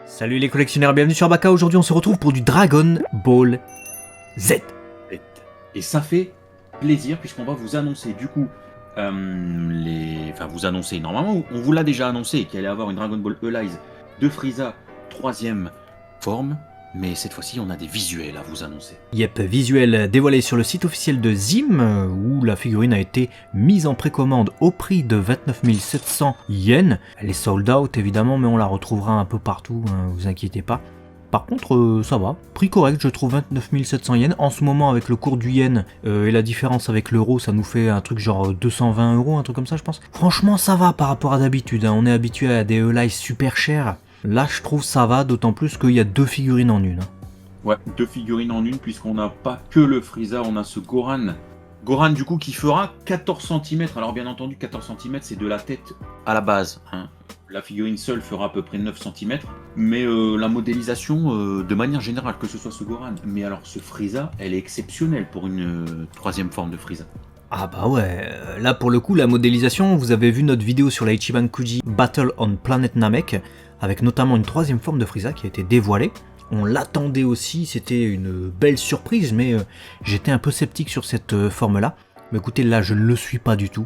Salut les collectionneurs, bienvenue sur Baka. Aujourd'hui on se retrouve pour du Dragon Ball Z. Et ça fait plaisir puisqu'on va vous annoncer du coup vous annoncer normalement, on vous l'a déjà annoncé qu'il allait avoir une Dragon Ball Elise de Frieza 3ème forme, mais cette fois-ci on a des visuels à vous annoncer. Yep, visuel dévoilé sur le site officiel de Zim où la figurine a été mise en précommande au prix de 29 700 yens. Elle est sold out évidemment, mais on la retrouvera un peu partout, hein, vous inquiétez pas. Par contre, ça va, prix correct, je trouve 29 700 yens. En ce moment, avec le cours du yen et la différence avec l'euro, ça nous fait un truc genre 220 €, un truc comme ça, je pense. Franchement, ça va par rapport à d'habitude, hein. On est habitué à des Elize super chers. Là, je trouve ça va, d'autant plus qu'il y a deux figurines en une. Ouais, deux figurines en une, puisqu'on n'a pas que le Frieza, on a ce Goran. Goran, du coup, qui fera 14 cm. Alors, bien entendu, 14 cm, c'est de la tête à la base, hein. La figurine seule fera à peu près 9 cm, mais la modélisation, de manière générale, que ce soit ce Goran, mais alors ce Frieza, elle est exceptionnelle pour une troisième forme de Frieza. Ah bah ouais, là pour le coup, la modélisation, vous avez vu notre vidéo sur la Ichiban Kuji Battle on Planet Namek, avec notamment une troisième forme de Frieza qui a été dévoilée. On l'attendait aussi, c'était une belle surprise, mais j'étais un peu sceptique sur cette forme-là. Mais écoutez, là je ne le suis pas du tout.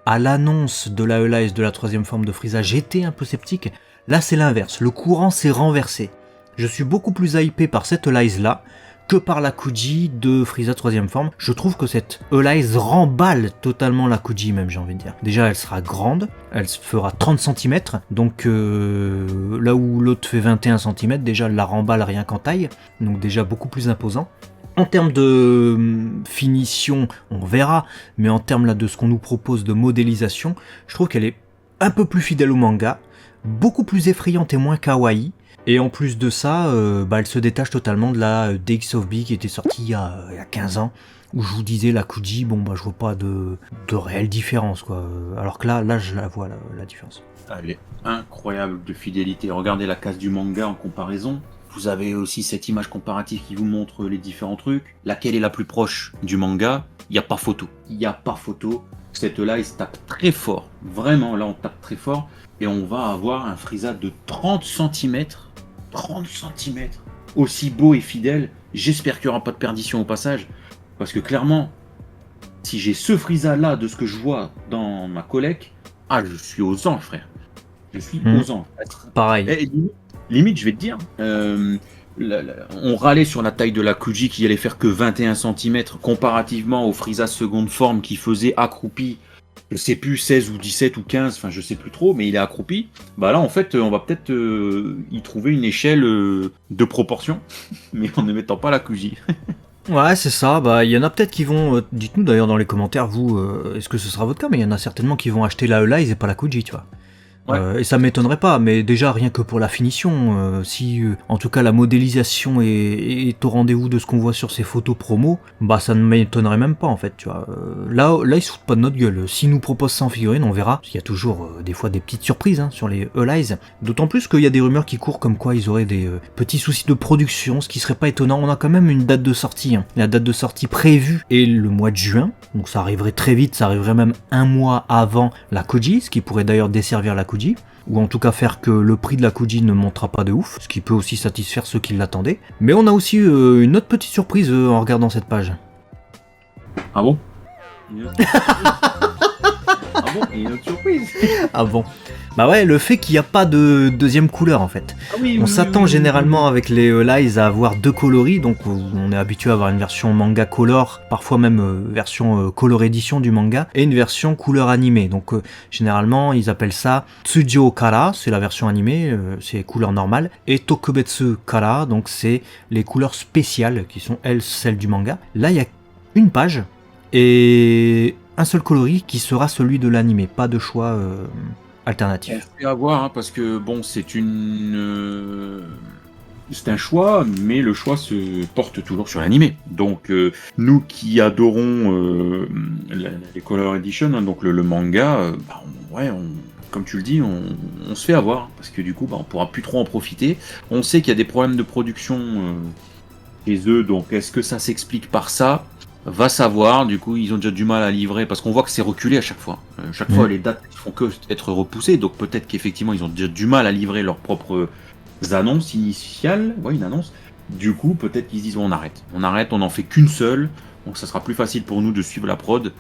À l'annonce de la Elise de la troisième forme de Frieza, j'étais un peu sceptique. Là c'est l'inverse, le courant s'est renversé. Je suis beaucoup plus hypé par cette Elise là que par la Kuji de Frieza troisième forme. Je trouve que cette Elise remballe totalement la Kuji même, j'ai envie de dire. Déjà elle sera grande, elle fera 30 cm, donc là où l'autre fait 21 cm, déjà elle la remballe rien qu'en taille, donc déjà beaucoup plus imposant. En termes de finition, on verra, mais en termes là de ce qu'on nous propose de modélisation, je trouve qu'elle est un peu plus fidèle au manga, beaucoup plus effrayante et moins kawaii. Et en plus de ça, elle se détache totalement de la DX of B qui était sortie il y a 15 ans, où je vous disais la Kuji, je vois pas de réelle différence, quoi. Alors que là je la vois, la différence. Elle est incroyable de fidélité. Regardez la case du manga en comparaison. Vous avez aussi cette image comparative qui vous montre les différents trucs. Laquelle est la plus proche du manga? Il n'y a pas photo. Il n'y a pas photo. Cette là, il se tape très fort. Vraiment, là, on tape très fort. Et on va avoir un Frieza de 30 cm. 30 cm. Aussi beau et fidèle. J'espère qu'il n'y aura pas de perdition au passage. Parce que clairement, si j'ai ce Frieza là de ce que je vois dans ma collecte, je suis aux anges, frère. Je suis aux anges. Pareil. Et limite, je vais te dire, on râlait sur la taille de la Kuji qui allait faire que 21 cm comparativement au Frieza seconde forme qui faisait accroupi, je sais plus, 16 ou 17 ou 15, enfin je sais plus trop, mais il est accroupi. Bah là en fait on va peut-être y trouver une échelle de proportion, mais en ne mettant pas la Kuji. Ouais, c'est ça, il y en a peut-être qui vont, dites-nous d'ailleurs dans les commentaires, vous, est-ce que ce sera votre cas, mais il y en a certainement qui vont acheter la Elise et pas la Kuji, tu vois. Ouais. Et ça m'étonnerait pas, mais déjà rien que pour la finition, si en tout cas la modélisation est au rendez-vous de ce qu'on voit sur ces photos promo, ça ne m'étonnerait même pas en fait, tu vois. Là ils se foutent pas de notre gueule. S'ils nous proposent ça en figurine, on verra. Parce qu'il y a toujours des fois des petites surprises sur les Elise. D'autant plus qu'il y a des rumeurs qui courent comme quoi ils auraient des petits soucis de production, ce qui serait pas étonnant. On a quand même une date de sortie. La date de sortie prévue est le mois de juin, donc ça arriverait très vite, ça arriverait même un mois avant la Kuji, ce qui pourrait d'ailleurs desservir la Kuji, ou en tout cas faire que le prix de la Kuji ne montera pas de ouf, ce qui peut aussi satisfaire ceux qui l'attendaient. Mais on a aussi une autre petite surprise en regardant cette page. Ah bon? Ah bon? Et une autre surprise? Ah bon? Bah ouais, le fait qu'il n'y a pas de deuxième couleur en fait. On s'attend généralement avec les Elise à avoir deux coloris, donc on est habitué à avoir une version manga color, parfois même version color édition du manga, et une version couleur animée. Donc généralement ils appellent ça Tsujo Kara, c'est la version animée, c'est couleur normale, et Tokubetsu Kara, donc c'est les couleurs spéciales qui sont elles celles du manga. Là il y a une page et un seul coloris qui sera celui de l'animé, pas de choix alternatif. On fait avoir parce que bon, c'est un choix, mais le choix se porte toujours sur l'animé. Donc nous qui adorons les Color Edition, donc le manga, comme tu le dis, on se fait avoir parce que du coup, on pourra plus trop en profiter. On sait qu'il y a des problèmes de production chez eux, donc est-ce que ça s'explique par ça? Va savoir, du coup ils ont déjà du mal à livrer parce qu'on voit que c'est reculé à chaque fois. Chaque fois les dates ne font que être repoussées, donc peut-être qu'effectivement ils ont déjà du mal à livrer leur propre annonces initiales, ouais, une annonce. Du coup, peut-être qu'ils se disent, on arrête, on n'en fait qu'une seule, donc ça sera plus facile pour nous de suivre la prod.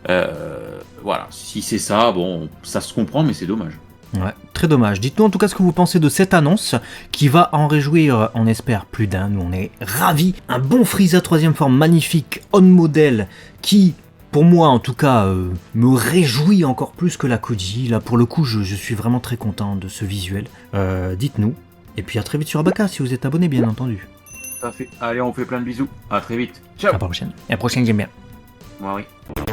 Voilà, si c'est ça, bon, ça se comprend, mais c'est dommage. Ouais, très dommage. Dites-nous en tout cas ce que vous pensez de cette annonce qui va en réjouir, on espère, plus d'un. Nous, on est ravis. Un bon Frieza 3ème forme magnifique, on modèle, qui, pour moi en tout cas, me réjouit encore plus que la Koji. Là, pour le coup, je suis vraiment très content de ce visuel. Dites-nous. Et puis à très vite sur Abaka si vous êtes abonné, bien entendu. Ça fait. Allez, on fait plein de bisous. À très vite. Ciao. À la prochaine. Et à la prochaine, j'aime bien. Ouais, oui.